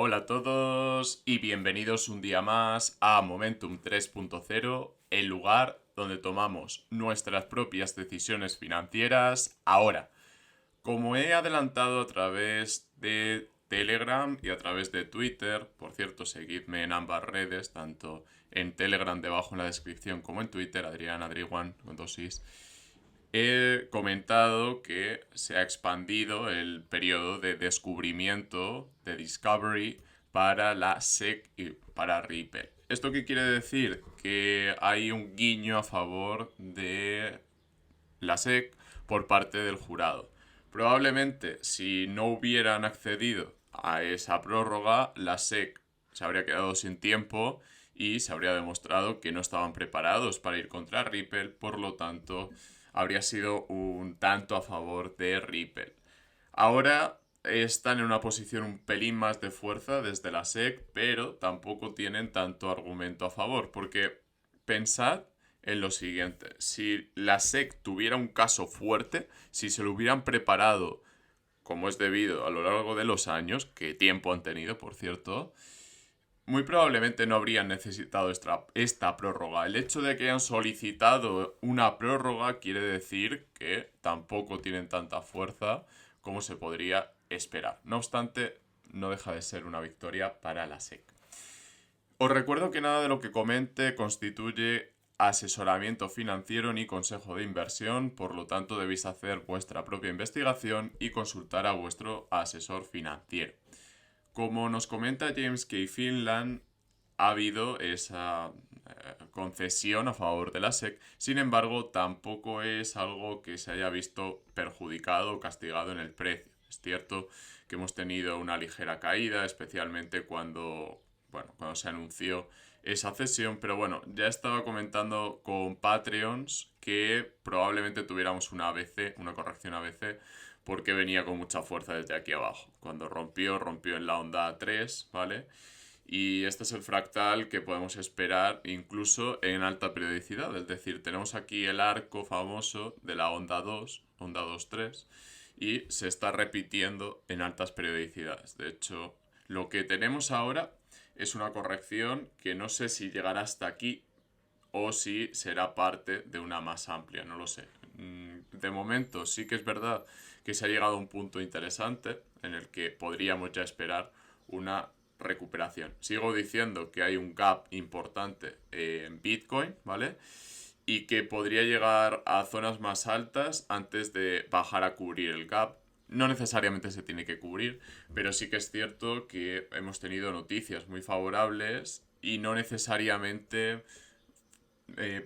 Hola a todos y bienvenidos un día más a Momentum 3.0, el lugar donde tomamos nuestras propias decisiones financieras ahora. Como he adelantado a través de Telegram y a través de Twitter, por cierto, seguidme en ambas redes, tanto en Telegram debajo en la descripción como en Twitter, Adrián Adriwan con dos is. He comentado que se ha expandido el periodo de descubrimiento de Discovery para la SEC y para Ripple. ¿Esto qué quiere decir? Que hay un guiño a favor de la SEC por parte del jurado. Probablemente si no hubieran accedido a esa prórroga, la SEC se habría quedado sin tiempo y se habría demostrado que no estaban preparados para ir contra Ripple, por lo tanto habría sido un tanto a favor de Ripple. Ahora están en una posición un pelín más de fuerza desde la SEC, pero tampoco tienen tanto argumento a favor, porque pensad en lo siguiente: si la SEC tuviera un caso fuerte, si se lo hubieran preparado como es debido a lo largo de los años, que tiempo han tenido, por cierto, muy probablemente no habrían necesitado esta prórroga. El hecho de que hayan solicitado una prórroga quiere decir que tampoco tienen tanta fuerza como se podría esperar. No obstante, no deja de ser una victoria para la SEC. Os recuerdo que nada de lo que comente constituye asesoramiento financiero ni consejo de inversión, por lo tanto debéis hacer vuestra propia investigación y consultar a vuestro asesor financiero. Como nos comenta James K. Finland, ha habido esa concesión a favor de la SEC, sin embargo, tampoco es algo que se haya visto perjudicado o castigado en el precio. Es cierto que hemos tenido una ligera caída, especialmente cuando se anunció esa cesión, pero bueno, ya estaba comentando con Patreons que probablemente tuviéramos una ABC, una corrección ABC, porque venía con mucha fuerza desde aquí abajo. Cuando rompió en la onda 3, ¿vale? Y este es el fractal que podemos esperar incluso en alta periodicidad. Es decir, tenemos aquí el arco famoso de la onda 2-3, y se está repitiendo en altas periodicidades. De hecho, lo que tenemos ahora es una corrección que no sé si llegará hasta aquí o si será parte de una más amplia, no lo sé. De momento sí que es verdad que se ha llegado a un punto interesante en el que podríamos ya esperar una recuperación. Sigo diciendo que hay un gap importante en Bitcoin, ¿vale? Y que podría llegar a zonas más altas antes de bajar a cubrir el gap. No necesariamente se tiene que cubrir, pero sí que es cierto que hemos tenido noticias muy favorables y no necesariamente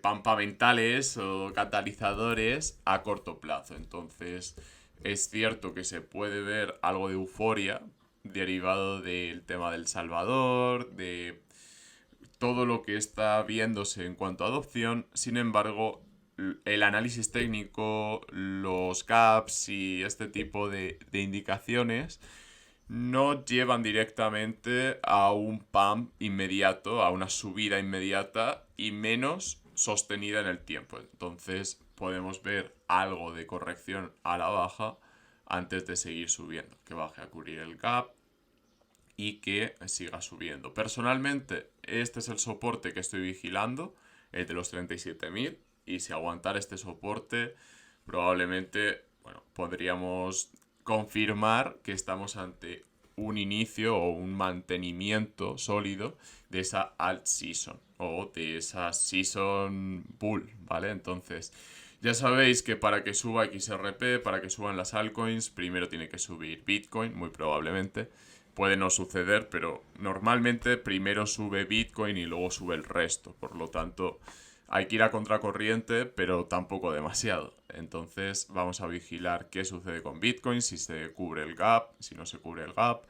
pampamentales o catalizadores a corto plazo. Entonces, es cierto que se puede ver algo de euforia derivado del tema del Salvador, de todo lo que está viéndose en cuanto a adopción. Sin embargo, el análisis técnico, los gaps y este tipo de indicaciones no llevan directamente a un pump inmediato, a una subida inmediata y menos sostenida en el tiempo. Entonces podemos ver algo de corrección a la baja antes de seguir subiendo, que baje a cubrir el gap y que siga subiendo. Personalmente, este es el soporte que estoy vigilando, el de los 37.000, y si aguantar este soporte, probablemente, bueno, podríamos confirmar que estamos ante un inicio o un mantenimiento sólido de esa alt season o de esa season bull, ¿vale? Entonces, ya sabéis que para que suba XRP, para que suban las altcoins, primero tiene que subir Bitcoin, muy probablemente. Puede no suceder, pero normalmente primero sube Bitcoin y luego sube el resto. Por lo tanto, hay que ir a contracorriente, pero tampoco demasiado. Entonces vamos a vigilar qué sucede con Bitcoin, si se cubre el gap, si no se cubre el gap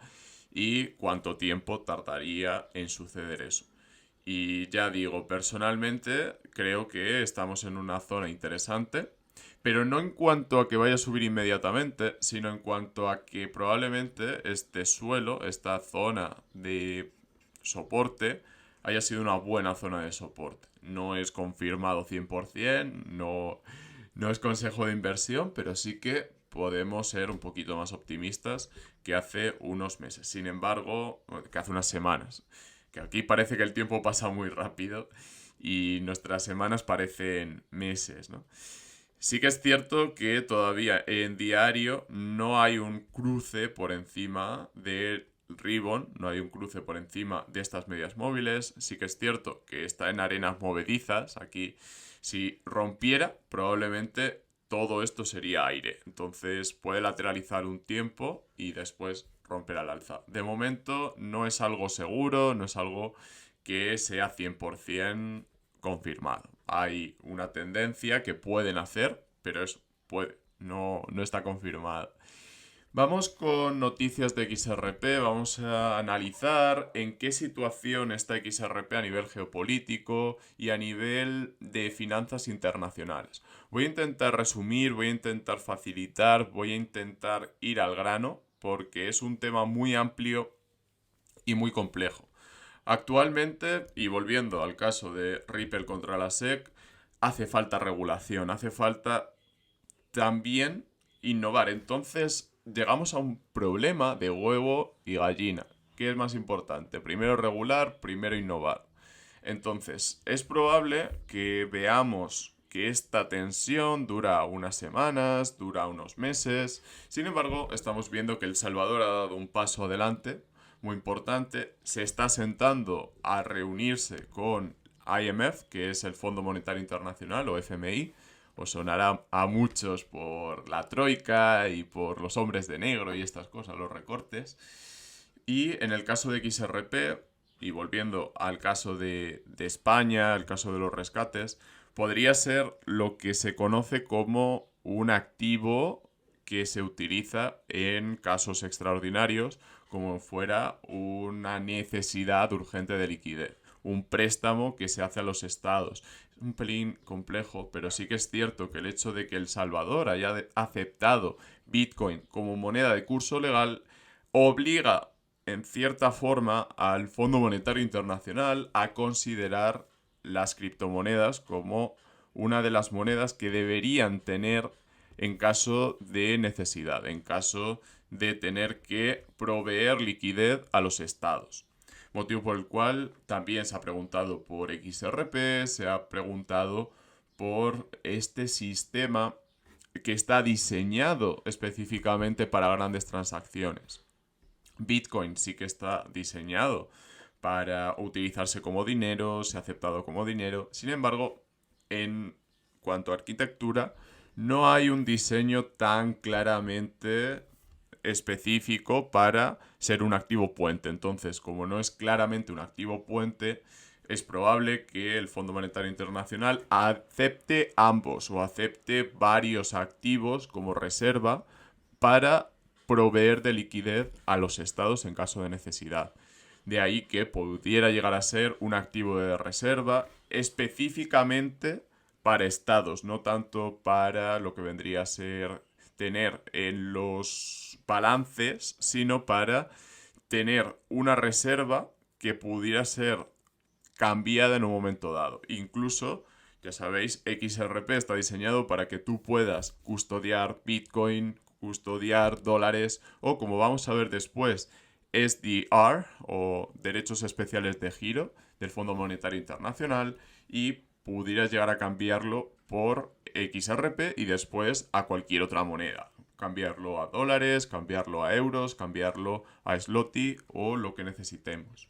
y cuánto tiempo tardaría en suceder eso. Y ya digo, personalmente creo que estamos en una zona interesante, pero no en cuanto a que vaya a subir inmediatamente, sino en cuanto a que probablemente este suelo, esta zona de soporte, haya sido una buena zona de soporte. No es confirmado 100%, no es consejo de inversión, pero sí que podemos ser un poquito más optimistas que hace unos meses. Sin embargo, que hace unas semanas. Que aquí parece que el tiempo pasa muy rápido y nuestras semanas parecen meses, ¿no? Sí que es cierto que todavía en diario no hay un cruce por encima del Ribbon, no hay un cruce por encima de estas medias móviles. Sí que es cierto que está en arenas movedizas. Aquí, si rompiera, probablemente todo esto sería aire. Entonces puede lateralizar un tiempo y después romper al alza. De momento no es algo seguro, no es algo que sea 100% confirmado. Hay una tendencia que pueden hacer, pero es puede, no está confirmada. Vamos con noticias de XRP, vamos a analizar en qué situación está XRP a nivel geopolítico y a nivel de finanzas internacionales. Voy a intentar resumir, voy a intentar facilitar, voy a intentar ir al grano, porque es un tema muy amplio y muy complejo. Actualmente, y volviendo al caso de Ripple contra la SEC, hace falta regulación, hace falta también innovar. Entonces, llegamos a un problema de huevo y gallina. ¿Qué es más importante? Primero regular, primero innovar. Entonces, es probable que veamos que esta tensión dura unas semanas, dura unos meses. Sin embargo, estamos viendo que El Salvador ha dado un paso adelante muy importante. Se está sentando a reunirse con IMF, que es el Fondo Monetario Internacional, o FMI. Os sonará a muchos por la troika y por los hombres de negro y estas cosas, los recortes. Y en el caso de XRP, y volviendo al caso de España, al caso de los rescates, podría ser lo que se conoce como un activo que se utiliza en casos extraordinarios, como fuera una necesidad urgente de liquidez, un préstamo que se hace a los estados. Es un pelín complejo, pero sí que es cierto que el hecho de que El Salvador haya aceptado Bitcoin como moneda de curso legal obliga en cierta forma al Fondo Monetario Internacional a considerar las criptomonedas como una de las monedas que deberían tener en caso de necesidad, en caso de tener que proveer liquidez a los estados. Motivo por el cual también se ha preguntado por XRP, se ha preguntado por este sistema que está diseñado específicamente para grandes transacciones. Bitcoin sí que está diseñado para utilizarse como dinero, se ha aceptado como dinero. Sin embargo, en cuanto a arquitectura, no hay un diseño tan claramente específico para ser un activo puente. Entonces, como no es claramente un activo puente, es probable que el Fondo Monetario Internacional acepte ambos o acepte varios activos como reserva para proveer de liquidez a los estados en caso de necesidad. De ahí que pudiera llegar a ser un activo de reserva específicamente para estados, no tanto para lo que vendría a ser tener en los balances, sino para tener una reserva que pudiera ser cambiada en un momento dado. Incluso, ya sabéis, XRP está diseñado para que tú puedas custodiar Bitcoin, custodiar dólares o, como vamos a ver después, SDR o derechos especiales de giro del Fondo Monetario Internacional, y pudieras llegar a cambiarlo por XRP y después a cualquier otra moneda. Cambiarlo a dólares, cambiarlo a euros, cambiarlo a zloty o lo que necesitemos.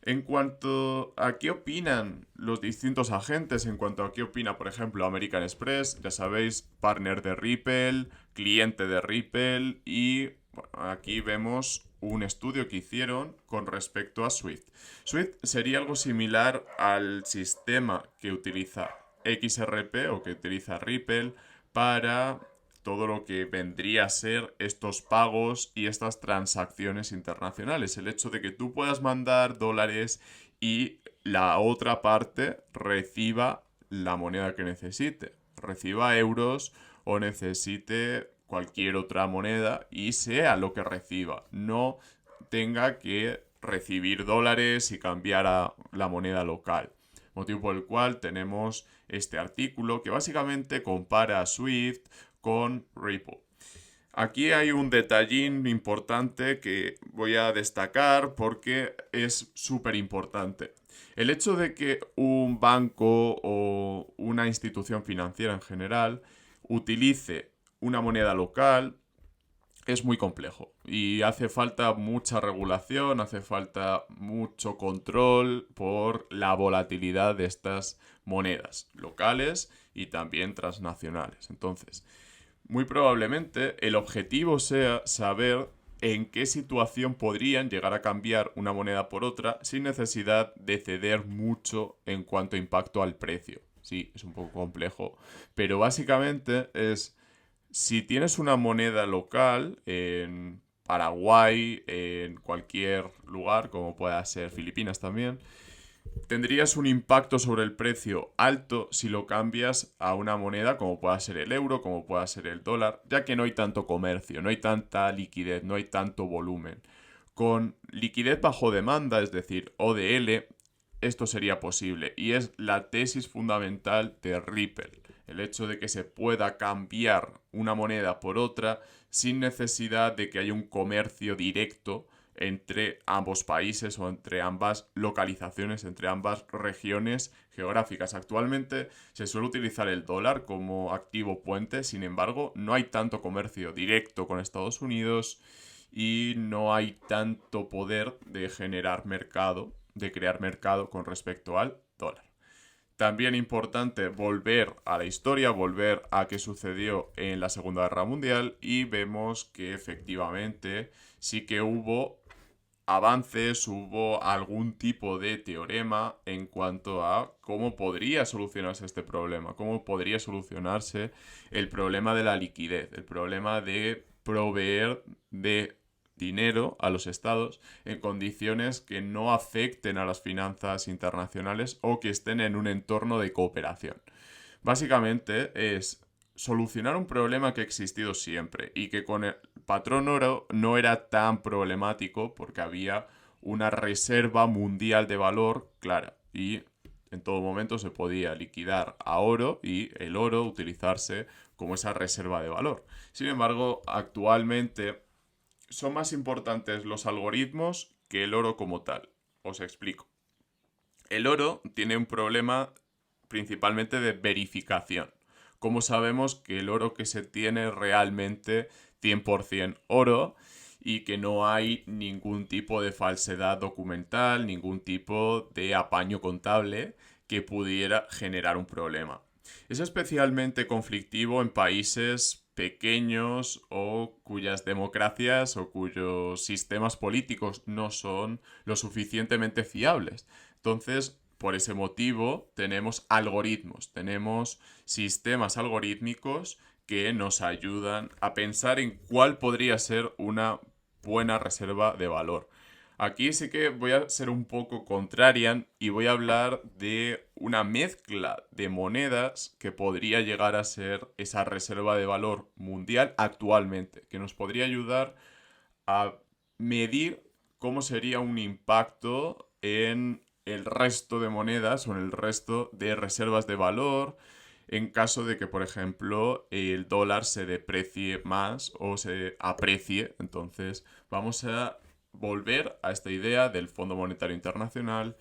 En cuanto a qué opinan los distintos agentes, en cuanto a qué opina, por ejemplo, American Express, ya sabéis, partner de Ripple, cliente de Ripple, y bueno, aquí vemos un estudio que hicieron con respecto a Swift. Swift sería algo similar al sistema que utiliza XRP o que utiliza Ripple para todo lo que vendría a ser estos pagos y estas transacciones internacionales. El hecho de que tú puedas mandar dólares y la otra parte reciba la moneda que necesite, reciba euros o necesite cualquier otra moneda y sea lo que reciba, no tenga que recibir dólares y cambiar a la moneda local. Motivo por el cual tenemos este artículo que básicamente compara a Swift con Ripple. Aquí hay un detallín importante que voy a destacar porque es súper importante. El hecho de que un banco o una institución financiera en general utilice una moneda local es muy complejo y hace falta mucha regulación, hace falta mucho control por la volatilidad de estas monedas locales y también transnacionales. Entonces, muy probablemente el objetivo sea saber en qué situación podrían llegar a cambiar una moneda por otra sin necesidad de ceder mucho en cuanto a impacto al precio. Sí, es un poco complejo, pero básicamente es si tienes una moneda local en Paraguay, en cualquier lugar, como pueda ser Filipinas también, tendrías un impacto sobre el precio alto si lo cambias a una moneda como pueda ser el euro, como pueda ser el dólar, ya que no hay tanto comercio, no hay tanta liquidez, no hay tanto volumen. Con liquidez bajo demanda, es decir, ODL, esto sería posible y es la tesis fundamental de Ripple, el hecho de que se pueda cambiar una moneda por otra sin necesidad de que haya un comercio directo entre ambos países o entre ambas localizaciones, entre ambas regiones geográficas. Actualmente se suele utilizar el dólar como activo puente, sin embargo, no hay tanto comercio directo con Estados Unidos y no hay tanto poder de generar mercado, de crear mercado con respecto al dólar. También importante volver a la historia, volver a qué sucedió en la Segunda Guerra Mundial y vemos que efectivamente sí que hubo avances, hubo algún tipo de teorema en cuanto a cómo podría solucionarse este problema, cómo podría solucionarse el problema de la liquidez, el problema de proveer de dinero a los estados en condiciones que no afecten a las finanzas internacionales o que estén en un entorno de cooperación. Básicamente es solucionar un problema que ha existido siempre y que con el patrón oro no era tan problemático porque había una reserva mundial de valor clara y en todo momento se podía liquidar a oro y el oro utilizarse como esa reserva de valor. Sin embargo, actualmente son más importantes los algoritmos que el oro como tal. Os explico. El oro tiene un problema principalmente de verificación. ¿Cómo sabemos que el oro que se tiene es realmente 100% oro y que no hay ningún tipo de falsedad documental, ningún tipo de apaño contable que pudiera generar un problema? Es especialmente conflictivo en países pequeños o cuyas democracias o cuyos sistemas políticos no son lo suficientemente fiables. Entonces, por ese motivo, tenemos algoritmos, tenemos sistemas algorítmicos que nos ayudan a pensar en cuál podría ser una buena reserva de valor. Aquí sí que voy a ser un poco contrarian y voy a hablar de una mezcla de monedas que podría llegar a ser esa reserva de valor mundial actualmente, que nos podría ayudar a medir cómo sería un impacto en el resto de monedas o en el resto de reservas de valor en caso de que, por ejemplo, el dólar se deprecie más o se aprecie. Entonces, vamos a volver a esta idea del Fondo Monetario Internacional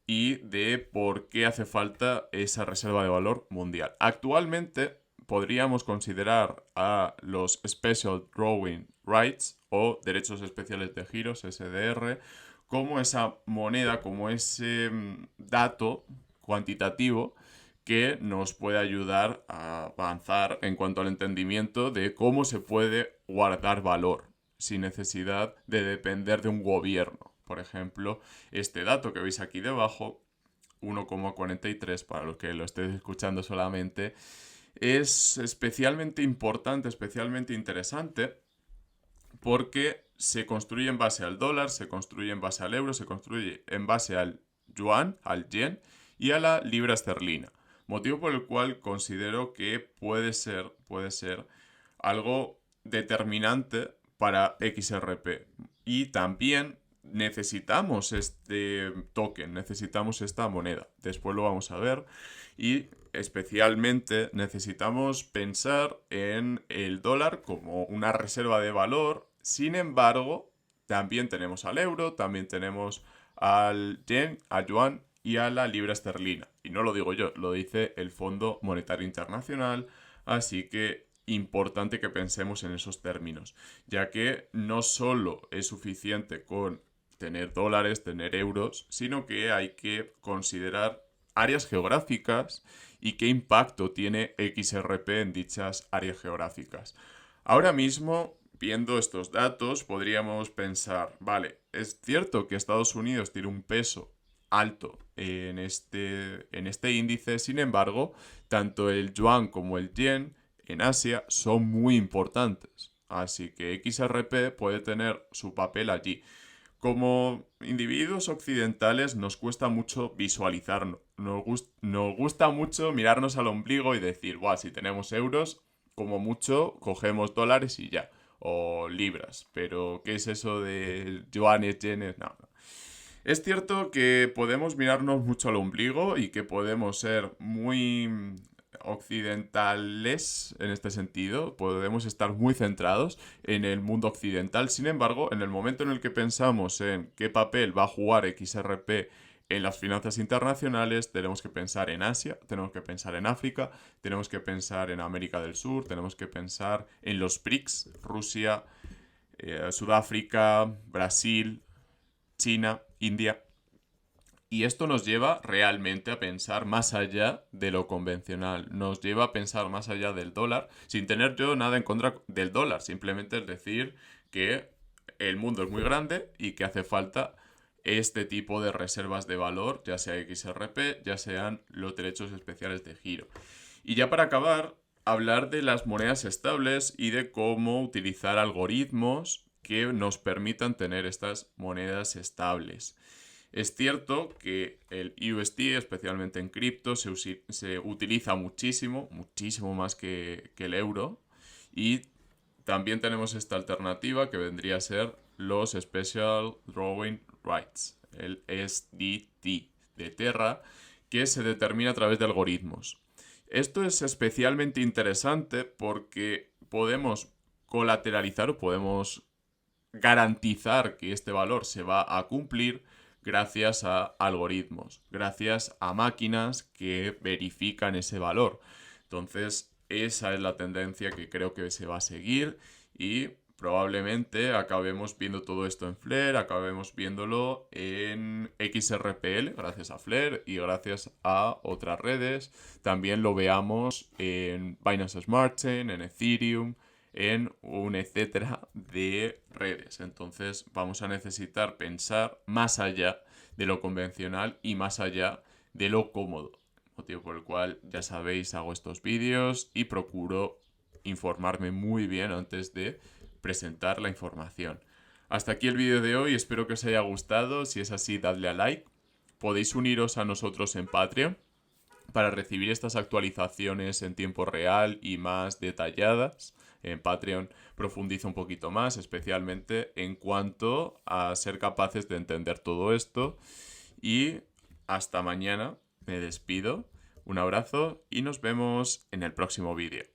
y de por qué hace falta esa reserva de valor mundial. Actualmente podríamos considerar a los Special Drawing Rights o derechos especiales de giros, SDR, como esa moneda, como ese dato cuantitativo que nos puede ayudar a avanzar en cuanto al entendimiento de cómo se puede guardar valor sin necesidad de depender de un gobierno. Por ejemplo, este dato que veis aquí debajo, 1,43 para los que lo estéis escuchando solamente, es especialmente importante, especialmente interesante, porque se construye en base al dólar, se construye en base al euro, se construye en base al yuan, al yen y a la libra esterlina. Motivo por el cual considero que puede ser algo determinante para XRP. Y también necesitamos este token, necesitamos esta moneda. Después lo vamos a ver. Y especialmente necesitamos pensar en el dólar como una reserva de valor. Sin embargo, también tenemos al euro, también tenemos al yen, al yuan y a la libra esterlina. Y no lo digo yo, lo dice el Fondo Monetario Internacional, así que importante que pensemos en esos términos, ya que no solo es suficiente con tener dólares, tener euros, sino que hay que considerar áreas geográficas y qué impacto tiene XRP en dichas áreas geográficas. Ahora mismo, viendo estos datos, podríamos pensar, vale, es cierto que Estados Unidos tiene un peso alto en este índice, sin embargo, tanto el yuan como el yen en Asia son muy importantes. Así que XRP puede tener su papel allí. Como individuos occidentales nos cuesta mucho visualizarnos. Nos gusta mucho mirarnos al ombligo y decir, guau, si tenemos euros, como mucho cogemos dólares y ya. O libras. Pero, ¿qué es eso de yuanes, yenes? No, no. Es cierto que podemos mirarnos mucho al ombligo y que podemos ser muy occidentales en este sentido, podemos estar muy centrados en el mundo occidental. Sin embargo, en el momento en el que pensamos en qué papel va a jugar XRP en las finanzas internacionales, tenemos que pensar en Asia, tenemos que pensar en África, tenemos que pensar en América del Sur, tenemos que pensar en los BRICS, Rusia, Sudáfrica, Brasil, China, India. Y esto nos lleva realmente a pensar más allá de lo convencional. Nos lleva a pensar más allá del dólar, sin tener yo nada en contra del dólar. Simplemente es decir que el mundo es muy grande y que hace falta este tipo de reservas de valor, ya sea XRP, ya sean los derechos especiales de giro. Y ya para acabar, hablar de las monedas estables y de cómo utilizar algoritmos que nos permitan tener estas monedas estables. Es cierto que el USD, especialmente en cripto, se utiliza muchísimo, muchísimo más que el euro. Y también tenemos esta alternativa que vendría a ser los Special Drawing Rights, el SDT de Terra, que se determina a través de algoritmos. Esto es especialmente interesante porque podemos colateralizar o podemos garantizar que este valor se va a cumplir gracias a algoritmos, gracias a máquinas que verifican ese valor. Entonces, esa es la tendencia que creo que se va a seguir y probablemente acabemos viendo todo esto en Flare, acabemos viéndolo en XRPL, gracias a Flare y gracias a otras redes. También lo veamos en Binance Smart Chain, en Ethereum, en un etcétera de redes. Entonces vamos a necesitar pensar más allá de lo convencional y más allá de lo cómodo. Motivo por el cual, ya sabéis, hago estos vídeos y procuro informarme muy bien antes de presentar la información. Hasta aquí el vídeo de hoy, espero que os haya gustado. Si es así, dadle a like. Podéis uniros a nosotros en Patreon para recibir estas actualizaciones en tiempo real y más detalladas. En Patreon profundizo un poquito más, especialmente en cuanto a ser capaces de entender todo esto. Y hasta mañana, me despido, un abrazo y nos vemos en el próximo vídeo.